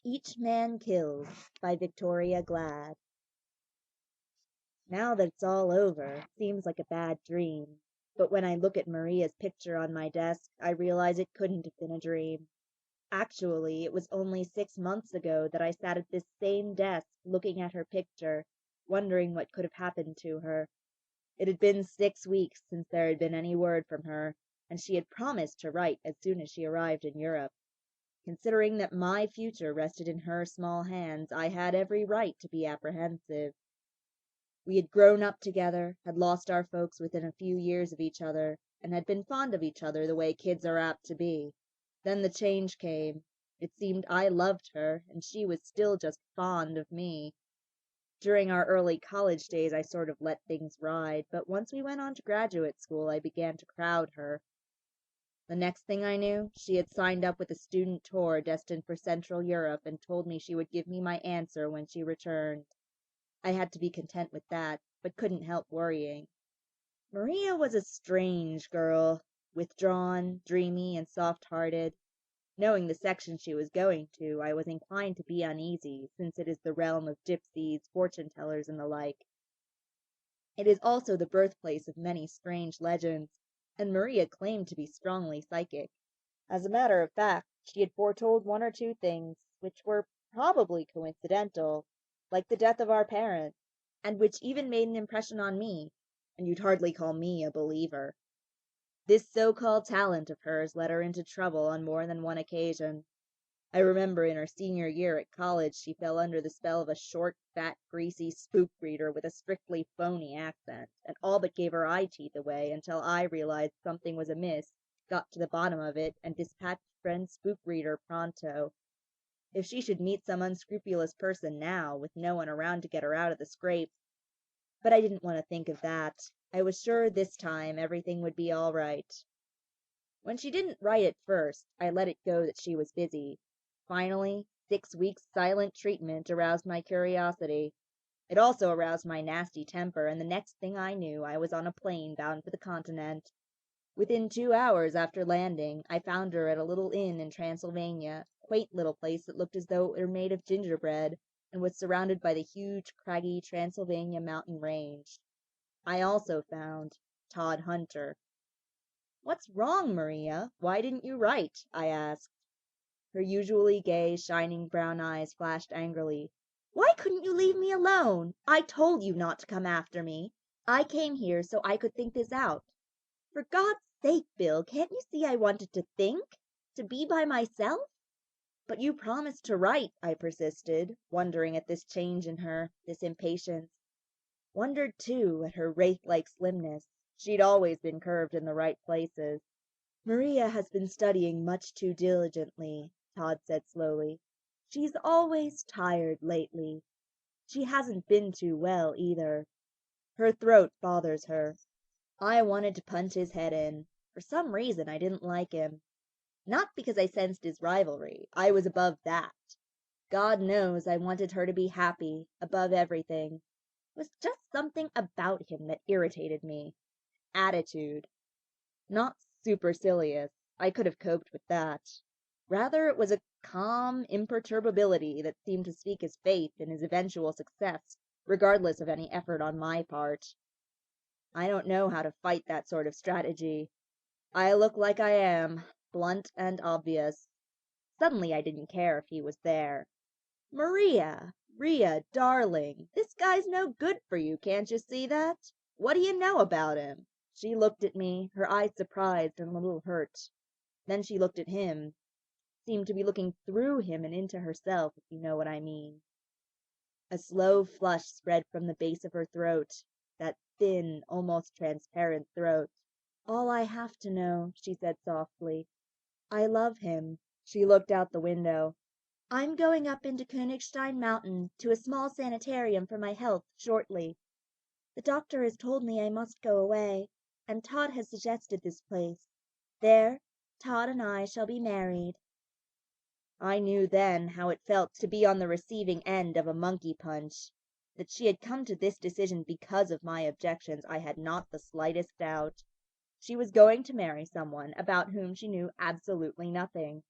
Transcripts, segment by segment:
Each Man Kills by Victoria Glad. Now that it's all over, it seems like a bad dream. But when I look at Maria's picture on my desk, I realize it couldn't have been a dream. Actually, it was only 6 months ago that I sat at this same desk looking at her picture, wondering what could have happened to her. It had been 6 weeks since there had been any word from her, and she had promised to write as soon as she arrived in Europe. Considering that my future rested in her small hands, I had every right to be apprehensive. We had grown up together, had lost our folks within a few years of each other, and had been fond of each other the way kids are apt to be. Then the change came. It seemed I loved her, and she was still just fond of me. During our early college days I sort of let things ride, but once we went on to graduate school I began to crowd her. The next thing I knew, she had signed up with a student tour destined for Central Europe and told me she would give me my answer when she returned. I had to be content with that, but couldn't help worrying. Maria was a strange girl, withdrawn, dreamy, and soft-hearted. Knowing the section she was going to, I was inclined to be uneasy, since it is the realm of gypsies, fortune-tellers, and the like. It is also the birthplace of many strange legends, and Maria claimed to be strongly psychic. As a matter of fact, she had foretold one or two things, which were probably coincidental, like the death of our parents, and which even made an impression on me, and you'd hardly call me a believer. This so-called talent of hers led her into trouble on more than one occasion. I remember in her senior year at college she fell under the spell of a short, fat, greasy spook reader with a strictly phony accent, and all but gave her eye teeth away until I realized something was amiss, got to the bottom of it, and dispatched friend spook reader pronto. If she should meet some unscrupulous person now, with no one around to get her out of the scrape. But I didn't want to think of that. I was sure this time everything would be all right. When she didn't write at first, I let it go that she was busy. Finally, 6 weeks' silent treatment aroused my curiosity. It also aroused my nasty temper, and the next thing I knew I was on a plane bound for the continent. Within 2 hours after landing, I found her at a little inn in Transylvania, a quaint little place that looked as though it were made of gingerbread, and was surrounded by the huge, craggy Transylvania mountain range. I also found Tod Hunter. "What's wrong, Maria? Why didn't you write?" I asked. Her usually gay, shining brown eyes flashed angrily. "Why couldn't you leave me alone? I told you not to come after me. I came here so I could think this out. For God's sake, Bill, can't you see I wanted to think? To be by myself?" "But you promised to write," I persisted, wondering at this change in her, this impatience. Wondered, too, at her wraith-like slimness. She'd always been curved in the right places. "Maria has been studying much too diligently," Todd said slowly. "She's always tired lately. She hasn't been too well, either. Her throat bothers her." I wanted to punch his head in. For some reason I didn't like him. Not because I sensed his rivalry. I was above that. God knows I wanted her to be happy, above everything. It was just something about him that irritated me. Attitude. Not supercilious. I could have coped with that. Rather, it was a calm imperturbability that seemed to speak his faith in his eventual success, regardless of any effort on my part. I don't know how to fight that sort of strategy. I look like I am, blunt and obvious. Suddenly I didn't care if he was there. "Maria, Ria, darling, this guy's no good for you, can't you see that? What do you know about him?" She looked at me, her eyes surprised and a little hurt. Then she looked at him, seemed to be looking through him and into herself, if you know what I mean. A slow flush spread from the base of her throat, that thin, almost transparent throat. "All I have to know," she said softly. "I love him." She looked out the window. "I'm going up into Königstein Mountain to a small sanitarium for my health shortly. The doctor has told me I must go away, and Todd has suggested this place. There, Todd and I shall be married." I knew then how it felt to be on the receiving end of a monkey punch. That she had come to this decision because of my objections I had not the slightest doubt. She was going to marry someone about whom she knew absolutely nothing.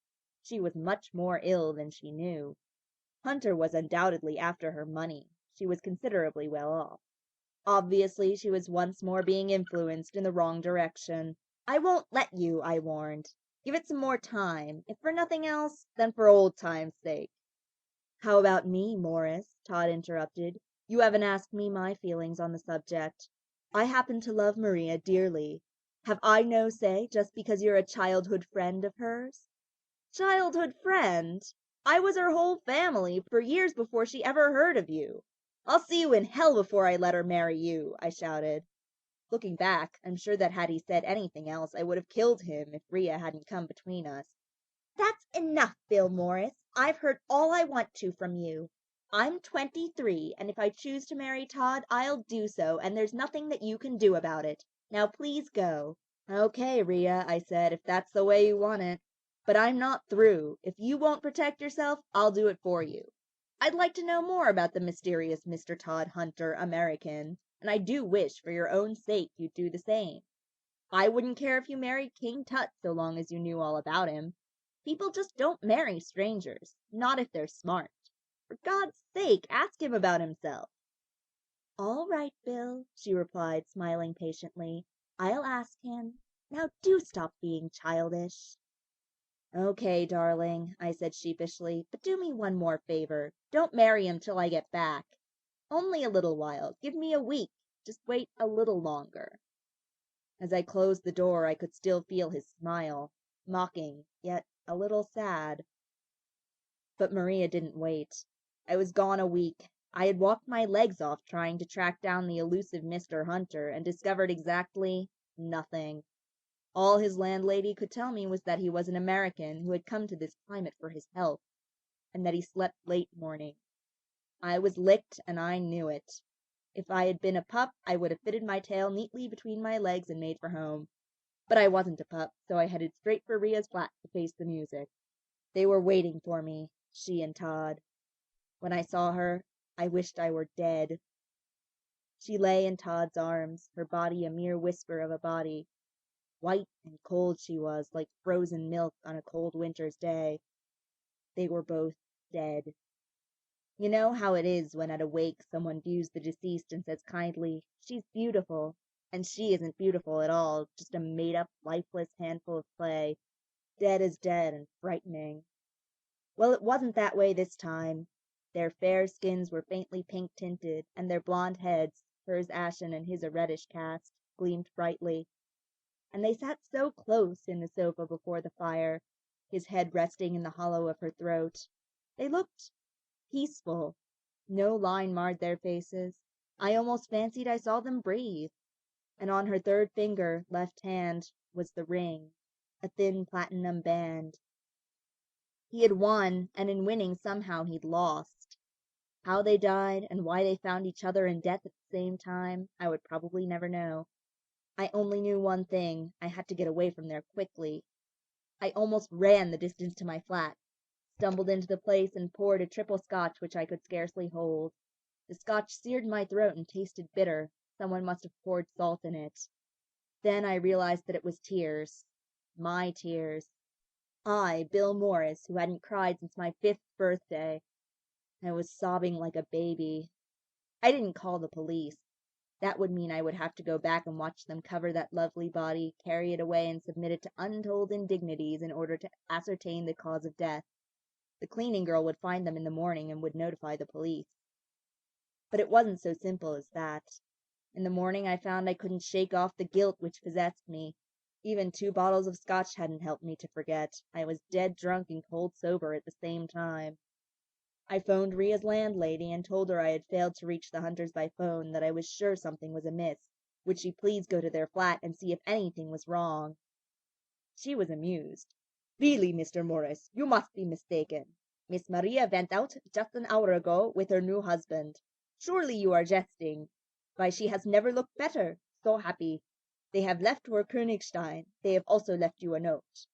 She was much more ill than she knew. Hunter was undoubtedly after her money. She was considerably well off. Obviously, she was once more being influenced in the wrong direction. "I won't let you," I warned. "Give it some more time, if for nothing else, then for old time's sake." "How about me, Morris?" Todd interrupted. "You haven't asked me my feelings on the subject. I happen to love Maria dearly. Have I no say just because you're a childhood friend of hers?" "Childhood friend? I was her whole family for years before she ever heard of you. I'll see you in hell before I let her marry you," I shouted. Looking back, I'm sure that had he said anything else, I would have killed him if Ria hadn't come between us. "That's enough, Bill Morris. I've heard all I want to from you. I'm 23, and if I choose to marry Todd, I'll do so, and there's nothing that you can do about it. Now please go." "Okay, Ria," I said, "if that's the way you want it. But I'm not through. If you won't protect yourself, I'll do it for you. I'd like to know more about the mysterious Mr. Todd Hunter, American, and I do wish for your own sake you'd do the same. I wouldn't care if you married King Tut so long as you knew all about him. People just don't marry strangers, not if they're smart. For God's sake, ask him about himself." "All right, Bill," she replied, smiling patiently. "I'll ask him. Now do stop being childish." "Okay, darling," I said sheepishly, "but do me one more favor. Don't marry him till I get back. Only a little while. Give me a week. Just wait a little longer." As I closed the door, I could still feel his smile, mocking, yet a little sad. But Maria didn't wait. I was gone a week. I had walked my legs off trying to track down the elusive Mr. Hunter, and discovered exactly nothing. All his landlady could tell me was that he was an American who had come to this climate for his health, and that he slept late mornings. I was licked, and I knew it. If I had been a pup, I would have fitted my tail neatly between my legs and made for home. But I wasn't a pup, so I headed straight for Ria's flat to face the music. They were waiting for me, she and Todd. When I saw her, I wished I were dead. She lay in Todd's arms, her body a mere whisper of a body. White and cold she was, like frozen milk on a cold winter's day. They were both dead. You know how it is when at a wake someone views the deceased and says kindly, "She's beautiful," and she isn't beautiful at all, just a made-up, lifeless handful of clay, dead as dead and frightening. Well, it wasn't that way this time. Their fair skins were faintly pink-tinted, and their blonde heads, hers ashen and his a reddish cast, gleamed brightly. And they sat so close in the sofa before the fire, his head resting in the hollow of her throat. They looked peaceful. No line marred their faces. I almost fancied I saw them breathe. And on her third finger, left hand, was the ring, a thin platinum band. He had won, and in winning somehow he'd lost. How they died, and why they found each other in death at the same time, I would probably never know. I only knew one thing. I had to get away from there quickly. I almost ran the distance to my flat, stumbled into the place and poured a triple Scotch which I could scarcely hold. The Scotch seared my throat and tasted bitter. Someone must have poured salt in it. Then I realized that it was tears. My tears. I, Bill Morris, who hadn't cried since my 5th birthday. I was sobbing like a baby. I didn't call the police. That would mean I would have to go back and watch them cover that lovely body, carry it away, and submit it to untold indignities in order to ascertain the cause of death. The cleaning girl would find them in the morning and would notify the police. But it wasn't so simple as that. In the morning I found I couldn't shake off the guilt which possessed me. Even 2 bottles of Scotch hadn't helped me to forget. I was dead drunk and cold sober at the same time. I phoned Ria's landlady and told her I had failed to reach the Hunters by phone, that I was sure something was amiss. Would she please go to their flat and see if anything was wrong? She was amused. "Really, Mr. Morris, you must be mistaken. Miss Maria went out just an hour ago with her new husband. Surely you are jesting. Why, she has never looked better. So happy. They have left for Königstein. They have also left you a note."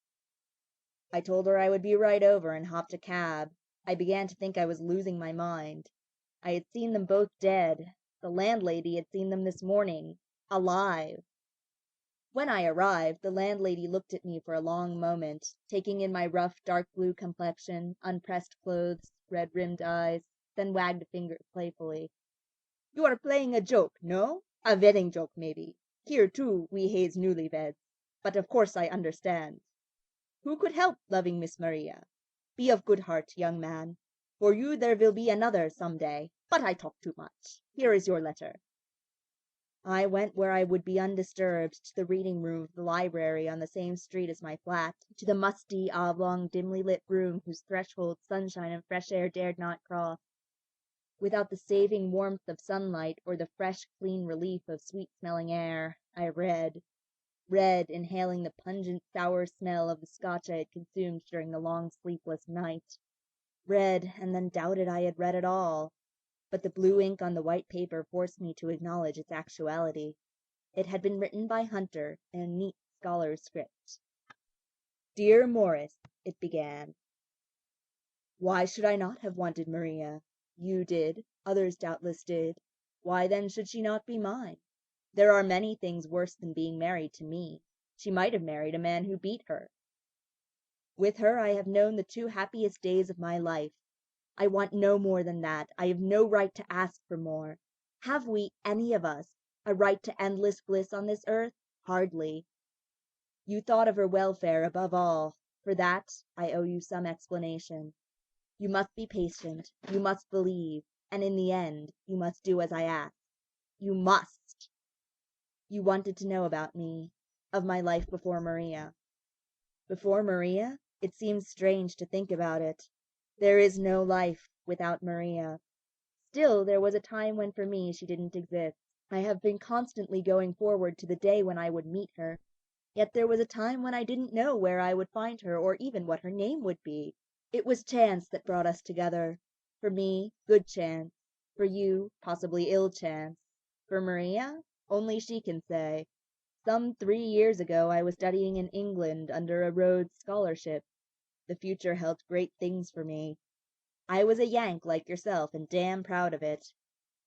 I told her I would be right over and hopped a cab. I began to think I was losing my mind. I had seen them both dead. The landlady had seen them this morning, alive. When I arrived, the landlady looked at me for a long moment, taking in my rough dark blue complexion, unpressed clothes, red-rimmed eyes, then wagged a finger playfully. "You are playing a joke, no? A wedding joke, maybe. Here, too, we haze newlyweds. But of course I understand. Who could help loving Miss Maria? Be of good heart, young man. For you there will be another some day. But I talk too much. Here is your letter." I went where I would be undisturbed, to the reading room of the library on the same street as my flat, to the musty, oblong, dimly lit room whose threshold sunshine and fresh air dared not cross. Without the saving warmth of sunlight or the fresh, clean relief of sweet-smelling air, I read, inhaling the pungent, sour smell of the Scotch I had consumed during the long, sleepless night. Read, and then doubted I had read at all. But the blue ink on the white paper forced me to acknowledge its actuality. It had been written by Hunter in a neat scholar's script. "Dear Morris," it began. "Why should I not have wanted Maria? You did. Others doubtless did. Why then should she not be mine? There are many things worse than being married to me. She might have married a man who beat her. With her I have known the two happiest days of my life. I want no more than that. I have no right to ask for more. Have we, any of us, a right to endless bliss on this earth? Hardly. You thought of her welfare above all. For that I owe you some explanation. You must be patient, you must believe, and in the end you must do as I ask. You must! You wanted to know about me, of my life before Maria. Before Maria? It seems strange to think about it. There is no life without Maria. Still, there was a time when for me she didn't exist. I have been constantly going forward to the day when I would meet her. Yet there was a time when I didn't know where I would find her or even what her name would be. It was chance that brought us together. For me, good chance. For you, possibly ill chance. For Maria, only she can say. Some 3 years ago I was studying in England under a Rhodes Scholarship. The future held great things for me. I was a Yank like yourself and damn proud of it.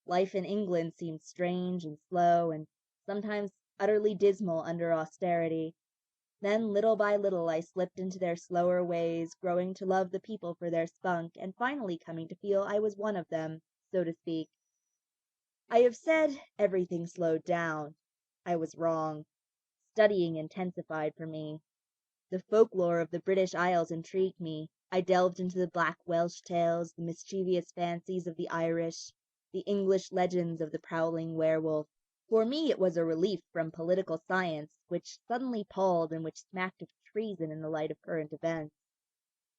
Life in England seemed strange and slow and sometimes utterly dismal under austerity. Then little by little I slipped into their slower ways, growing to love the people for their spunk, and finally coming to feel I was one of them, so to speak. I have said everything slowed down. I was wrong. Studying intensified for me. The folklore of the British Isles intrigued me. I delved into the black Welsh tales, the mischievous fancies of the Irish, the English legends of the prowling werewolf. For me it was a relief from political science, which suddenly palled and which smacked of treason in the light of current events.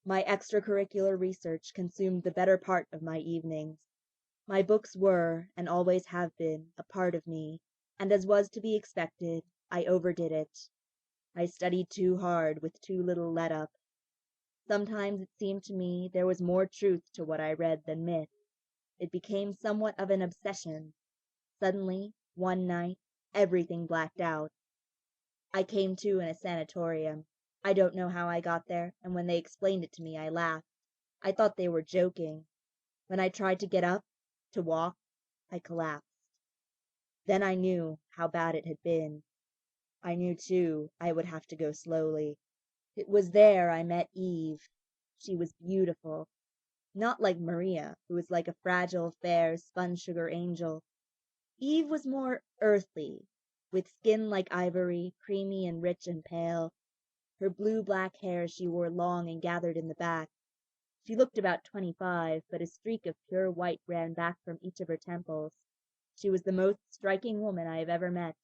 My extracurricular research consumed the better part of my evenings. My books were, and always have been, a part of me, and as was to be expected, I overdid it. I studied too hard, with too little let up. Sometimes it seemed to me there was more truth to what I read than myth. It became somewhat of an obsession. Suddenly, one night, everything blacked out. I came to in a sanatorium. I don't know how I got there, and when they explained it to me I laughed. I thought they were joking. When I tried to get up, to walk, I collapsed. Then I knew how bad it had been. I knew, too, I would have to go slowly. It was there I met Eve. She was beautiful. Not like Maria, who was like a fragile, fair, spun-sugar angel. Eve was more earthly, with skin like ivory, creamy and rich and pale. Her blue-black hair she wore long and gathered in the back. She looked about 25, but a streak of pure white ran back from each of her temples. She was the most striking woman I have ever met.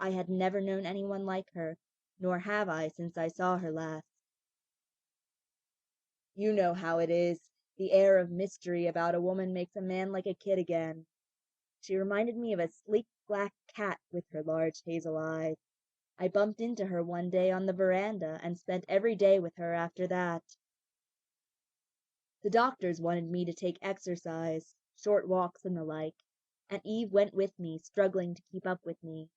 I had never known anyone like her, nor have I since I saw her last. You know how it is. The air of mystery about a woman makes a man like a kid again. She reminded me of a sleek black cat with her large hazel eyes. I bumped into her one day on the veranda and spent every day with her after that. The doctors wanted me to take exercise, short walks and the like, and Eve went with me, struggling to keep up with me.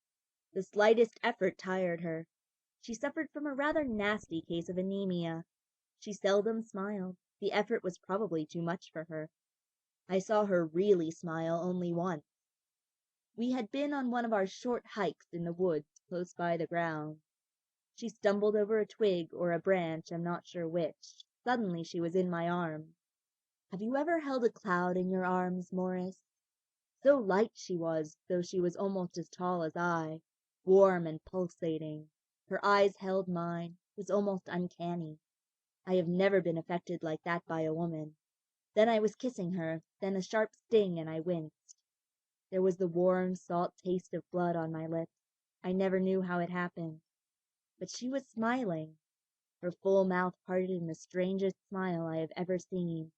The slightest effort tired her. She suffered from a rather nasty case of anemia. She seldom smiled. The effort was probably too much for her. I saw her really smile only once. We had been on one of our short hikes in the woods close by the grounds. She stumbled over a twig or a branch, I'm not sure which. Suddenly she was in my arms. Have you ever held a cloud in your arms, Morris? So light she was, though she was almost as tall as I, warm and pulsating. Her eyes held mine. It was almost uncanny. I have never been affected like that by a woman. Then I was kissing her, then a sharp sting, and I winced. There was the warm, salt taste of blood on my lips. I never knew how it happened. But she was smiling. Her full mouth parted in the strangest smile I have ever seen,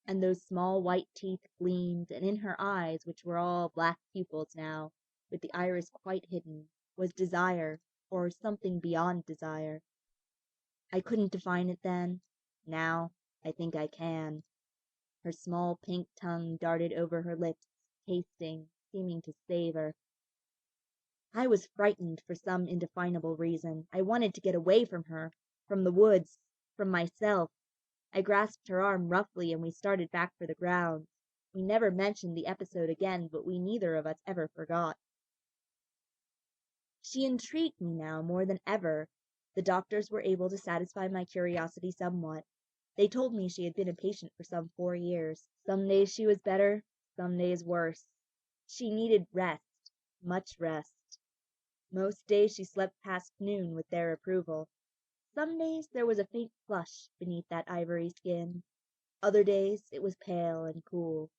and those small white teeth gleamed, and in her eyes, which were all black pupils now, with the iris quite hidden, was desire, or something beyond desire. I couldn't define it then. Now I think I can. Her small pink tongue darted over her lips, tasting, seeming to savor. I was frightened for some indefinable reason. I wanted to get away from her, from the woods, from myself. I grasped her arm roughly, and we started back for the grounds. We never mentioned the episode again, but we neither of us ever forgot. She intrigued me now more than ever. The doctors were able to satisfy my curiosity somewhat. They told me she had been a patient for some 4 years. Some days she was better, some days worse. She needed rest, much rest. Most days she slept past noon with their approval. Some days there was a faint flush beneath that ivory skin. Other days it was pale and cool.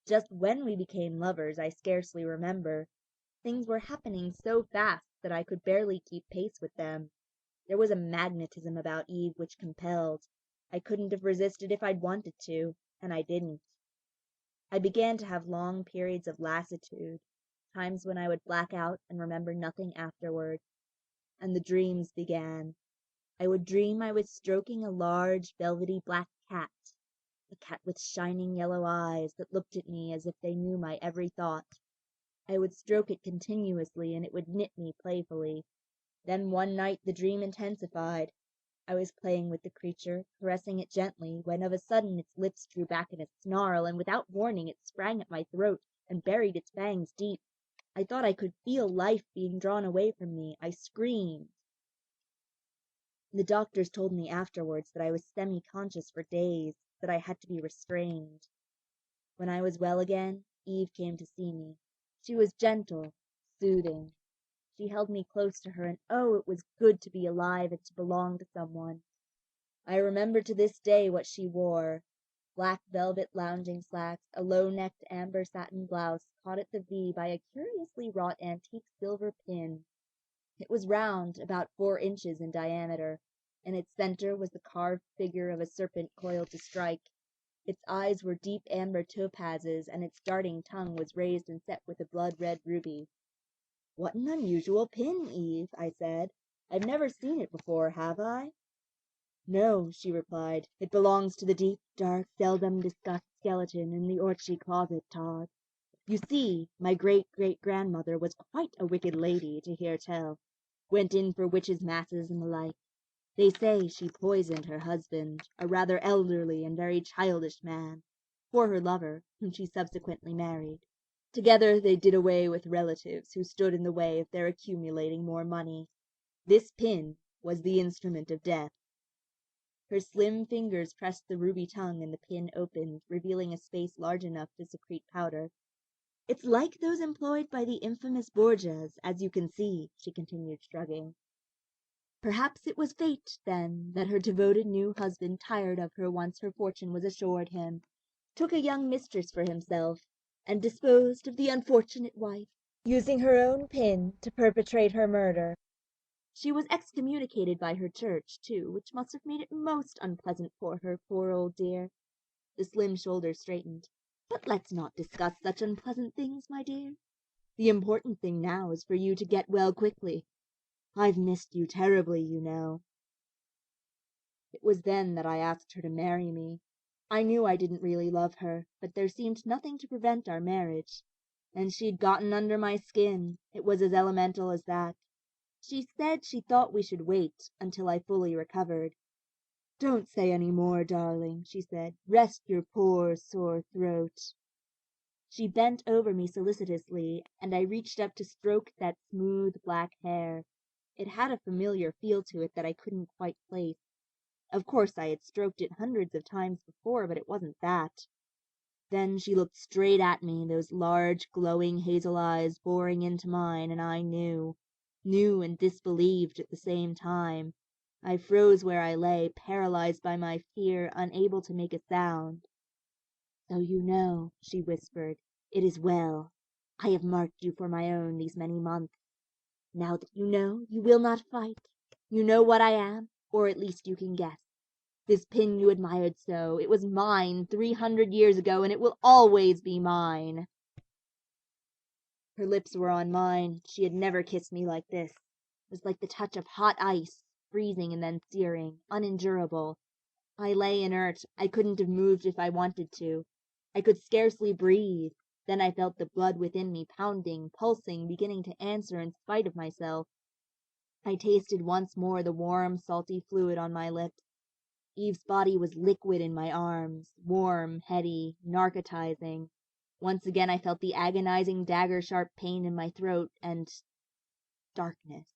Just when we became lovers I scarcely remember. Things were happening so fast that I could barely keep pace with them. There was a magnetism about Eve which compelled. I couldn't have resisted if I'd wanted to, and I didn't. I began to have long periods of lassitude, times when I would black out and remember nothing afterward. And the dreams began. I would dream I was stroking a large, velvety black cat, a cat with shining yellow eyes that looked at me as if they knew my every thought. I would stroke it continuously, and it would nip me playfully. Then one night the dream intensified. I was playing with the creature, caressing it gently, when of a sudden its lips drew back in a snarl, and without warning it sprang at my throat and buried its fangs deep. I thought I could feel life being drawn away from me. I screamed. The doctors told me afterwards that I was semi-conscious for days, that I had to be restrained. When I was well again, Eve came to see me. She was gentle, soothing. She held me close to her, and oh, it was good to be alive and to belong to someone. I remember to this day what she wore: black velvet lounging slacks, a low-necked amber satin blouse caught at the V by a curiously wrought antique silver pin. It was round, about 4 inches in diameter. In its center was the carved figure of a serpent coiled to strike. Its eyes were deep amber topazes, and its darting tongue was raised and set with a blood-red ruby. "What an unusual pin, Eve," I said. "I've never seen it before, have I?" "No," she replied. "It belongs to the deep, dark, seldom discussed skeleton in the orchard closet, Todd. You see, my great-great-grandmother was quite a wicked lady, to hear tell. Went in for witches' masses and the like. They say she poisoned her husband, a rather elderly and very childish man, for her lover, whom she subsequently married. Together they did away with relatives who stood in the way of their accumulating more money. This pin was the instrument of death." Her slim fingers pressed the ruby tongue, and the pin opened, revealing a space large enough to secrete powder. "It's like those employed by the infamous Borgias, as you can see," she continued, shrugging. "Perhaps it was fate, then, that her devoted new husband tired of her once her fortune was assured him, took a young mistress for himself, and disposed of the unfortunate wife, using her own pin to perpetrate her murder. She was excommunicated by her church, too, which must have made it most unpleasant for her, poor old dear." The slim shoulders straightened. "But let's not discuss such unpleasant things, my dear. The important thing now is for you to get well quickly. I've missed you terribly, you know." It was then that I asked her to marry me. I knew I didn't really love her, but there seemed nothing to prevent our marriage. And she'd gotten under my skin. It was as elemental as that. She said she thought we should wait until I fully recovered. "Don't say any more, darling," she said. "Rest your poor, sore throat." She bent over me solicitously, and I reached up to stroke that smooth black hair. It had a familiar feel to it that I couldn't quite place. Of course I had stroked it hundreds of times before, but it wasn't that. Then she looked straight at me, those large, glowing hazel eyes boring into mine, and I knew and disbelieved at the same time. I froze where I lay, paralyzed by my fear, unable to make a sound. "So you know," she whispered. "It is well. I have marked you for my own these many months. Now that you know, you will not fight. You know what I am, or at least you can guess. This pin you admired so, it was mine 300 years ago, and it will always be mine." Her lips were on mine. She had never kissed me like this. It was like the touch of hot ice, freezing and then searing, unendurable. I lay inert. I couldn't have moved if I wanted to. I could scarcely breathe. Then I felt the blood within me pounding, pulsing, beginning to answer in spite of myself. I tasted once more the warm, salty fluid on my lips. Eve's body was liquid in my arms, warm, heady, narcotizing. Once again I felt the agonizing dagger-sharp pain in my throat, and darkness.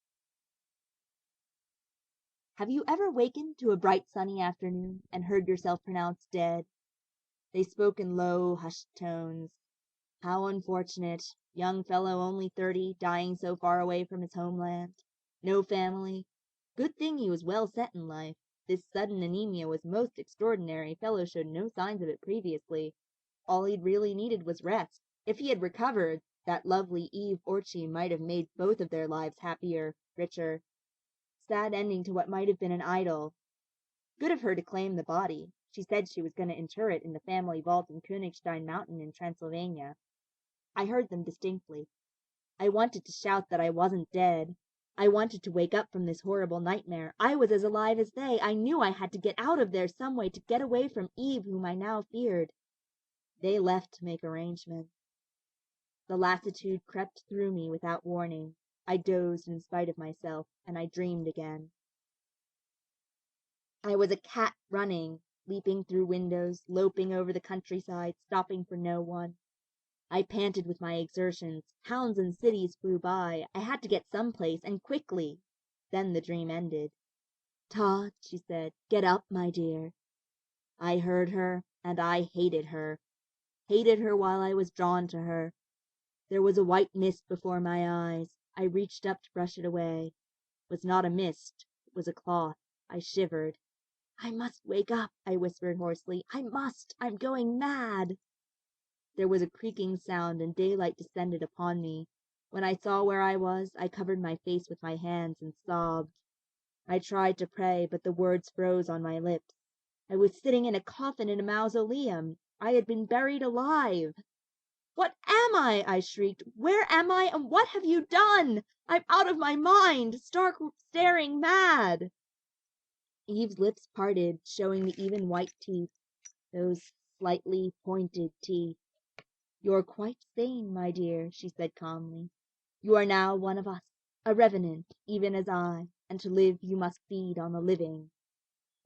Have you ever wakened to a bright sunny afternoon and heard yourself pronounced dead? They spoke in low, hushed tones. How unfortunate. Young fellow only 30, dying so far away from his homeland. No family. Good thing he was well set in life. This sudden anemia was most extraordinary. Fellow showed no signs of it previously. All he'd really needed was rest. If he had recovered, that lovely Eve Orchie might have made both of their lives happier, richer. Sad ending to what might have been an idyll. Good of her to claim the body. She said she was going to inter it in the family vault in Königstein Mountain in Transylvania. I heard them distinctly. I wanted to shout that I wasn't dead. I wanted to wake up from this horrible nightmare. I was as alive as they. I knew I had to get out of there some way, to get away from Eve, whom I now feared. They left to make arrangements. The lassitude crept through me without warning. I dozed in spite of myself, and I dreamed again. I was a cat running, leaping through windows, loping over the countryside, stopping for no one. I panted with my exertions. Towns and cities flew by. I had to get someplace, and quickly. Then the dream ended. "Todd," she said, "get up, my dear." I heard her, and I hated her. Hated her while I was drawn to her. There was a white mist before my eyes. I reached up to brush it away. It was not a mist. It was a cloth. I shivered. "I must wake up," I whispered hoarsely. "I must. I'm going mad." There was a creaking sound, and daylight descended upon me. When I saw where I was, I covered my face with my hands and sobbed. I tried to pray, but the words froze on my lips. I was sitting in a coffin in a mausoleum. I had been buried alive. "What am I?" I shrieked. "Where am I, and what have you done? I'm out of my mind, stark staring mad." Eve's lips parted, showing the even white teeth, those slightly pointed teeth. "You're quite sane, my dear," she said calmly. "You are now one of us, a revenant, even as I, and to live you must feed on the living."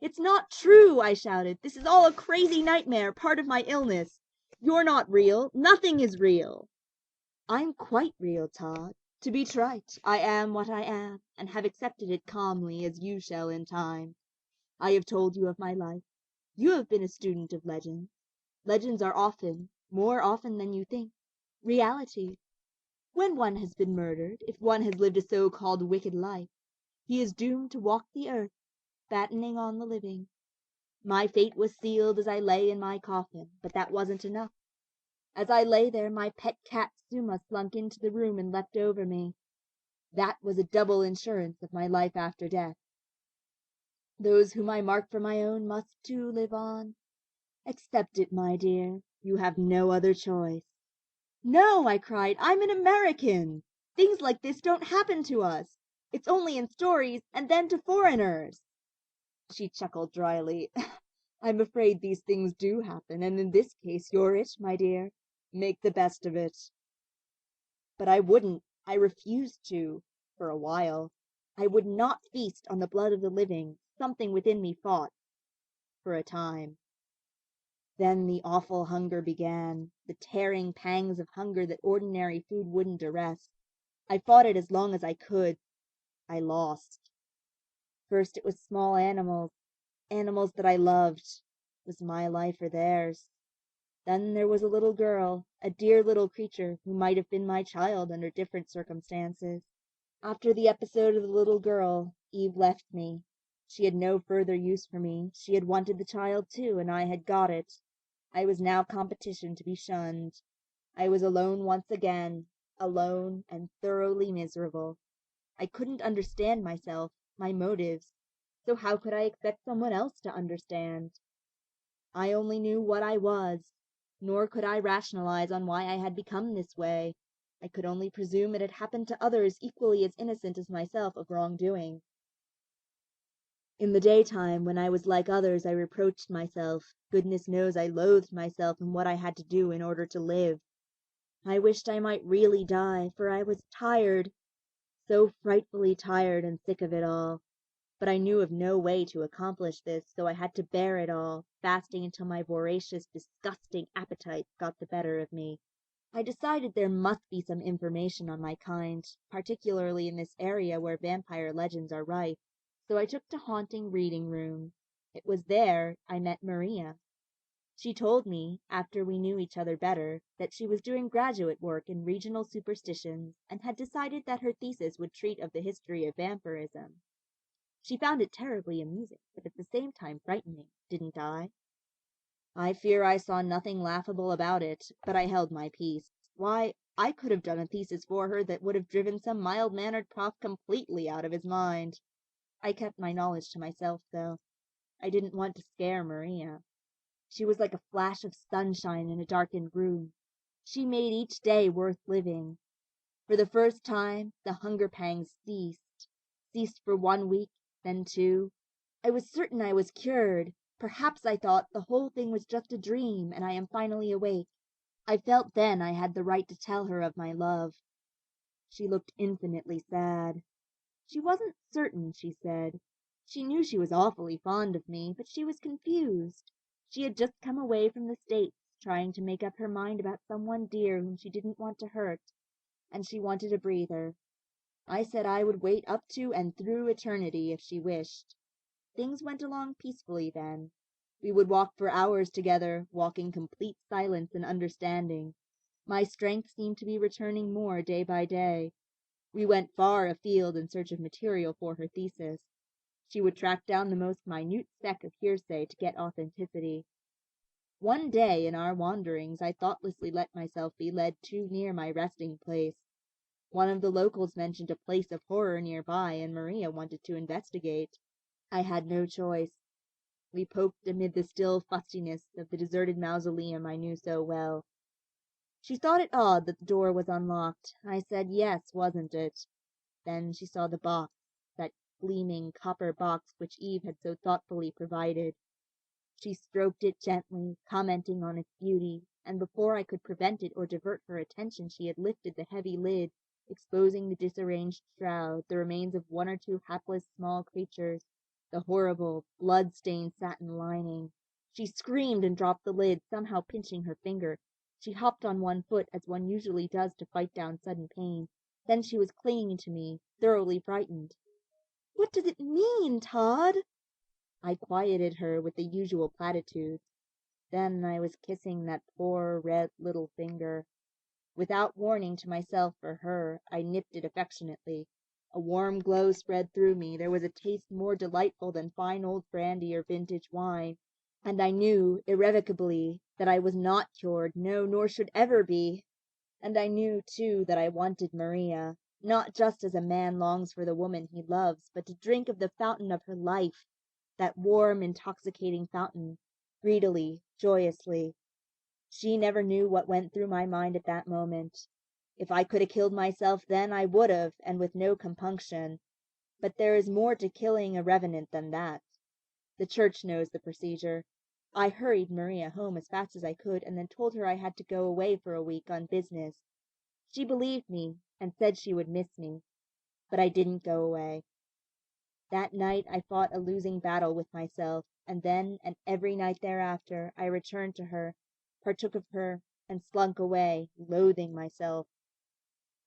"It's not true!" I shouted. "This is all a crazy nightmare, part of my illness. You're not real. Nothing is real." "I'm quite real, Todd. To be trite, I am what I am, and have accepted it calmly, as you shall in time. I have told you of my life. You have been a student of legends. Legends are often, more often than you think, reality. When one has been murdered, if one has lived a so-called wicked life, he is doomed to walk the earth, fattening on the living. My fate was sealed as I lay in my coffin, but that wasn't enough. As I lay there, my pet cat Suma slunk into the room and leapt over me. That was a double insurance of my life after death. Those whom I mark for my own must too live on. Accept it, my dear. You have no other choice." "No," I cried, "I'm an American. Things like this don't happen to us. It's only in stories, and then to foreigners." She chuckled dryly. "I'm afraid these things do happen, and in this case you're it, my dear. Make the best of it." But I wouldn't. I refused to, for a while. I would not feast on the blood of the living. Something within me fought. For a time. Then the awful hunger began, the tearing pangs of hunger that ordinary food wouldn't arrest. I fought it as long as I could. I lost. First it was small animals. animals that I loved. Was my life or theirs? Then there was a little girl, a dear little creature who might have been my child under different circumstances. After the episode of the little girl, Eve left me. She had no further use for me. She had wanted the child too, and I had got it. I was now competition to be shunned. I was alone once again, alone and thoroughly miserable. I couldn't understand myself, my motives, so how could I expect someone else to understand? I only knew what I was, nor could I rationalize on why I had become this way. I could only presume it had happened to others equally as innocent as myself of wrongdoing. In the daytime, when I was like others, I reproached myself. Goodness knows I loathed myself and what I had to do in order to live. I wished I might really die, for I was tired, so frightfully tired and sick of it all. But I knew of no way to accomplish this, so I had to bear it all, fasting until my voracious, disgusting appetites got the better of me. I decided there must be some information on my kind, particularly in this area where vampire legends are rife, so I took to haunting reading rooms. It was there I met Maria. She told me, after we knew each other better, that she was doing graduate work in regional superstitions, and had decided that her thesis would treat of the history of vampirism. She found it terribly amusing, but at the same time frightening, didn't I? I fear I saw nothing laughable about it, but I held my peace. Why, I could have done a thesis for her that would have driven some mild-mannered prof completely out of his mind. I kept my knowledge to myself, though. I didn't want to scare Maria. She was like a flash of sunshine in a darkened room. She made each day worth living. For the first time, the hunger pangs ceased for 1 week, then 2. I was certain I was cured. Perhaps, I thought, the whole thing was just a dream, and I am finally awake. I felt then I had the right to tell her of my love. She looked infinitely sad. She wasn't certain, she said. She knew she was awfully fond of me, but she was confused. She had just come away from the States, trying to make up her mind about someone dear whom she didn't want to hurt, and she wanted a breather. I said I would wait up to and through eternity if she wished. Things went along peacefully then. We would walk for hours together, walk in complete silence and understanding. My strength seemed to be returning more day by day. We went far afield in search of material for her thesis. She would track down the most minute speck of hearsay to get authenticity. One day in our wanderings I thoughtlessly let myself be led too near my resting place. One of the locals mentioned a place of horror nearby, and Maria wanted to investigate. I had no choice. We poked amid the still fustiness of the deserted mausoleum I knew so well. She thought it odd that the door was unlocked. I said yes, wasn't it? Then she saw the box, that gleaming copper box which Eve had so thoughtfully provided. She stroked it gently, commenting on its beauty, and before I could prevent it or divert her attention she had lifted the heavy lid, exposing the disarranged shroud, the remains of 1 or 2 hapless small creatures, the horrible, blood-stained satin lining. She screamed and dropped the lid, somehow pinching her finger. She hopped on one foot, as one usually does to fight down sudden pain. Then she was clinging to me, thoroughly frightened. "What does it mean, Todd?" I quieted her with the usual platitudes. Then I was kissing that poor red little finger. Without warning to myself or her, I nipped it affectionately. A warm glow spread through me. There was a taste more delightful than fine old brandy or vintage wine. And I knew, irrevocably, that I was not cured, no, nor should ever be. And I knew, too, that I wanted Maria, not just as a man longs for the woman he loves, but to drink of the fountain of her life, that warm, intoxicating fountain, greedily, joyously. She never knew what went through my mind at that moment. If I could have killed myself then, I would have, and with no compunction. But there is more to killing a revenant than that. The church knows the procedure. I hurried Maria home as fast as I could, and then told her I had to go away for a week on business. She believed me, and said she would miss me. But I didn't go away. That night I fought a losing battle with myself, and then and every night thereafter I returned to her, partook of her, and slunk away, loathing myself.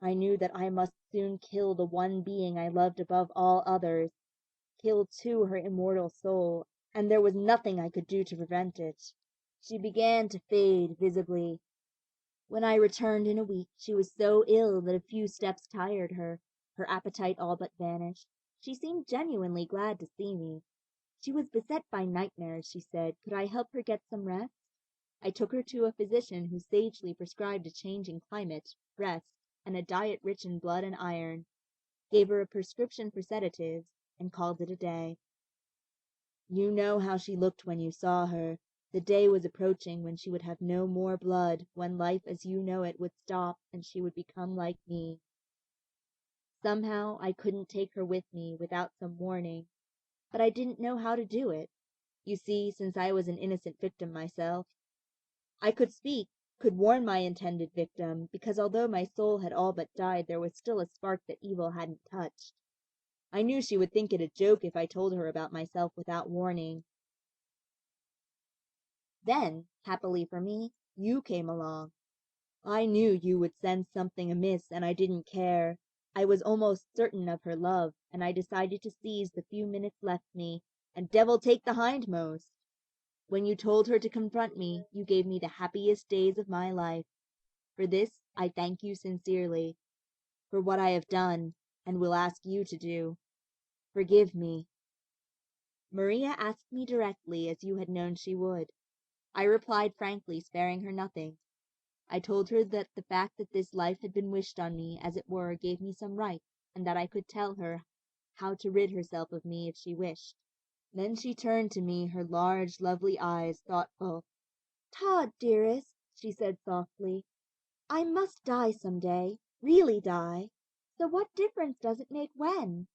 I knew that I must soon kill the one being I loved above all others, kill too her immortal soul, and there was nothing I could do to prevent it. She began to fade visibly. When I returned in a week, she was so ill that a few steps tired her. Her appetite all but vanished. She seemed genuinely glad to see me. She was beset by nightmares, she said. Could I help her get some rest? I took her to a physician who sagely prescribed a change in climate, rest, and a diet rich in blood and iron, gave her a prescription for sedatives, and called it a day. You know how she looked when you saw her. The day was approaching when she would have no more blood, when life as you know it would stop, and she would become like me. Somehow I couldn't take her with me without some warning, but I didn't know how to do it. You see, since I was an innocent victim myself, I could speak, could warn my intended victim, because although my soul had all but died, there was still a spark that evil hadn't touched. I knew she would think it a joke if I told her about myself without warning. Then, happily for me, you came along. I knew you would sense something amiss, and I didn't care. I was almost certain of her love, and I decided to seize the few minutes left me, and devil take the hindmost. When you told her to confront me, you gave me the happiest days of my life. For this I thank you sincerely. For what I have done, and will ask you to do, forgive me. Maria asked me directly, as you had known she would. I replied frankly, sparing her nothing. I told her that the fact that this life had been wished on me, as it were, gave me some right, and that I could tell her how to rid herself of me if she wished. Then she turned to me, her large, lovely eyes thoughtful. "Todd, dearest," she said softly, "I must die some day, really die. So what difference does it make when?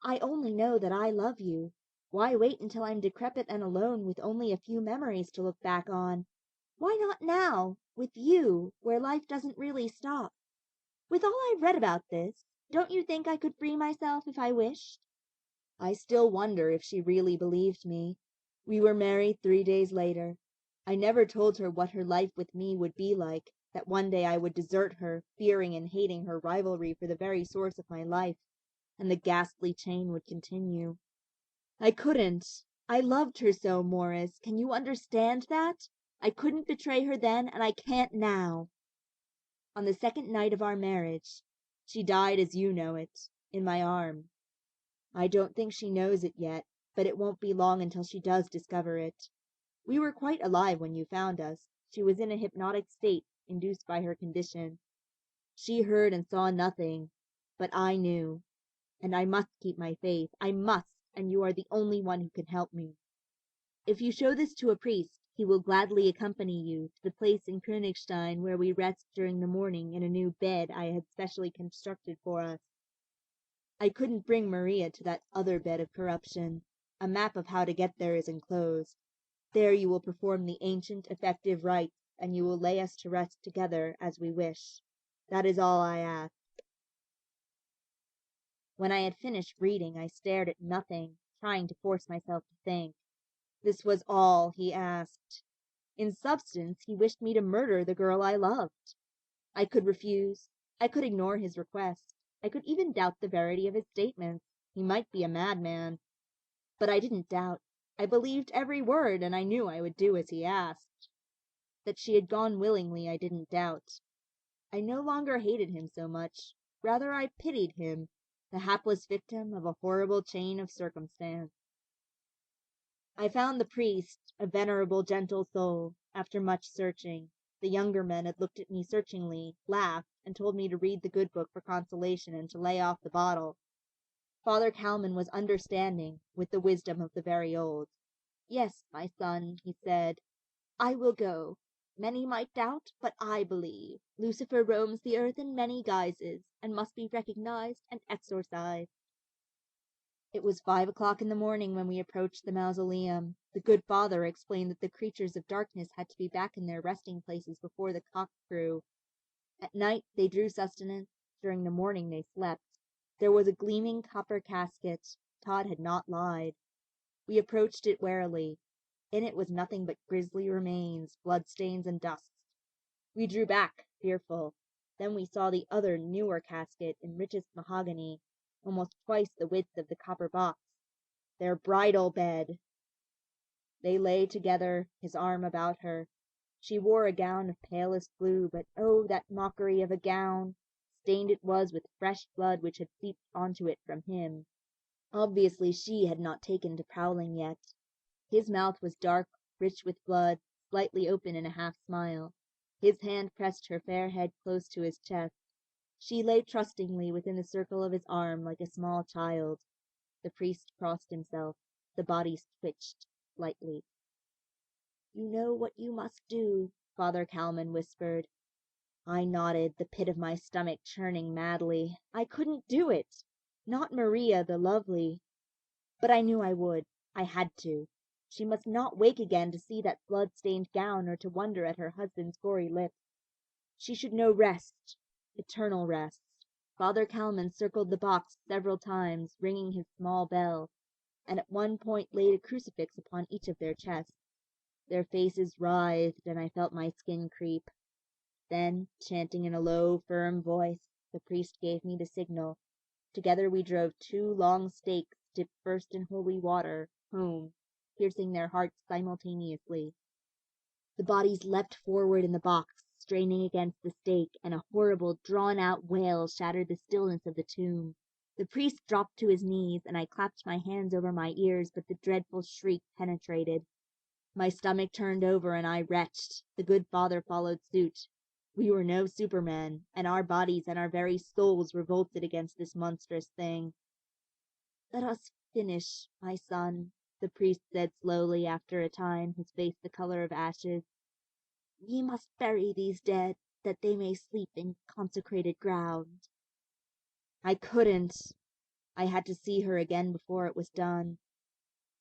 I only know that I love you. Why wait until I'm decrepit and alone with only a few memories to look back on? Why not now, with you, where life doesn't really stop? With all I've read about this, don't you think I could free myself if I wished?" I still wonder if she really believed me. We were married 3 days later. I never told her what her life with me would be like, that one day I would desert her, fearing and hating her rivalry for the very source of my life, and the ghastly chain would continue. I couldn't. I loved her so, Morris. Can you understand that? I couldn't betray her then, and I can't now. On the second night of our marriage, she died as you know it, in my arms. I don't think she knows it yet, but it won't be long until she does discover it. We were quite alive when you found us. She was in a hypnotic state induced by her condition. She heard and saw nothing, but I knew. And I must keep my faith. I must, and you are the only one who can help me. If you show this to a priest, he will gladly accompany you to the place in Königstein where we rest during the morning in a new bed I had specially constructed for us. I couldn't bring Maria to that other bed of corruption. A map of how to get there is enclosed. There you will perform the ancient, effective rites, and you will lay us to rest together as we wish. That is all I ask. When I had finished reading, I stared at nothing, trying to force myself to think. This was all he asked. In substance, he wished me to murder the girl I loved. I could refuse. I could ignore his request. I could even doubt the verity of his statements. He might be a madman. But I didn't doubt. I believed every word, and I knew I would do as he asked. That she had gone willingly, I didn't doubt. I no longer hated him so much. Rather, I pitied him, the hapless victim of a horrible chain of circumstance. I found the priest, a venerable, gentle soul, after much searching. The younger men had looked at me searchingly, laughed, and told me to read the good book for consolation and to lay off the bottle. Father Kalman was understanding, with the wisdom of the very old. "Yes, my son," he said, "I will go. Many might doubt, but I believe. Lucifer roams the earth in many guises, and must be recognized and exorcised." It was 5 o'clock in the morning when we approached the mausoleum. The good father explained that the creatures of darkness had to be back in their resting places before the cock crew. At night they drew sustenance, during the morning they slept. There was a gleaming copper casket. Todd had not lied. We approached it warily. In it was nothing but grisly remains, bloodstains, and dust. We drew back, fearful. Then we saw the other, newer casket in richest mahogany, almost twice the width of the copper box. Their bridal bed! They lay together, his arm about her. She wore a gown of palest blue, but oh, that mockery of a gown! Stained it was with fresh blood which had seeped onto it from him. Obviously she had not taken to prowling yet. His mouth was dark, rich with blood, slightly open in a half smile. His hand pressed her fair head close to his chest. She lay trustingly within the circle of his arm like a small child. The priest crossed himself. The bodies twitched lightly. "You know what you must do," Father Kalman whispered. I nodded, the pit of my stomach churning madly. I couldn't do it. Not Maria the lovely. But I knew I would. I had to. She must not wake again to see that blood-stained gown or to wonder at her husband's gory lips. She should know rest, eternal rest. Father Kalman circled the box several times, ringing his small bell, and at one point laid a crucifix upon each of their chests. Their faces writhed, and I felt my skin creep. Then, chanting in a low, firm voice, the priest gave me the signal. Together we drove 2 long stakes, dipped first in holy water, home, piercing their hearts simultaneously. The bodies leapt forward in the box, straining against the stake, and a horrible, drawn-out wail shattered the stillness of the tomb. The priest dropped to his knees, and I clapped my hands over my ears, but the dreadful shriek penetrated. My stomach turned over, and I retched. The good father followed suit. We were no supermen, and our bodies and our very souls revolted against this monstrous thing. "Let us finish, my son," the priest said slowly after a time, his face the color of ashes. "We must bury these dead, that they may sleep in consecrated ground." I couldn't. I had to see her again before it was done.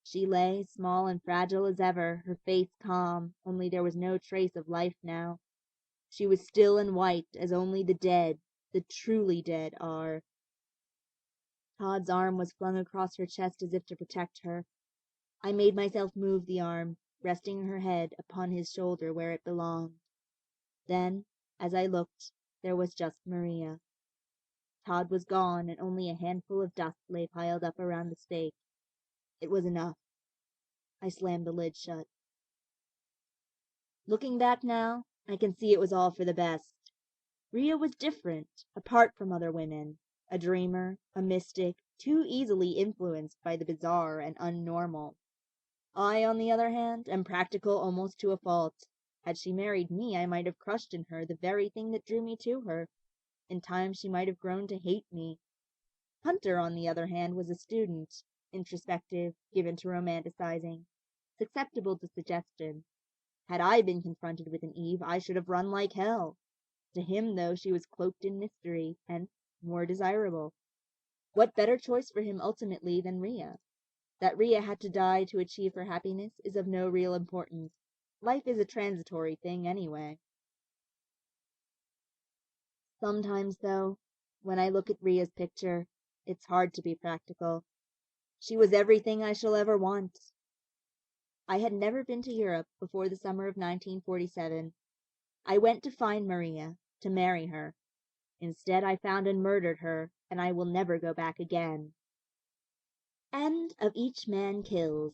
She lay, small and fragile as ever, her face calm, only there was no trace of life now. She was still and white, as only the dead, the truly dead, are. Todd's arm was flung across her chest as if to protect her. I made myself move the arm, resting her head upon his shoulder where it belonged. Then, as I looked, there was just Maria. Todd was gone, and only a handful of dust lay piled up around the stake. It was enough. I slammed the lid shut. Looking back now, I can see it was all for the best. Ria was different, apart from other women. A dreamer, a mystic, too easily influenced by the bizarre and unnormal. I, on the other hand, am practical almost to a fault. Had she married me, I might have crushed in her the very thing that drew me to her. In time she might have grown to hate me. Hunter, on the other hand, was a student, introspective, given to romanticizing, susceptible to suggestion. Had I been confronted with an Eve, I should have run like hell. To him, though, she was cloaked in mystery, hence more desirable. What better choice for him ultimately than Ria? That Ria had to die to achieve her happiness is of no real importance. Life is a transitory thing anyway. Sometimes, though, when I look at Ria's picture, it's hard to be practical. She was everything I shall ever want. I had never been to Europe before the summer of 1947. I went to find Maria, to marry her. Instead, I found and murdered her, and I will never go back again. End of Each Man Kills.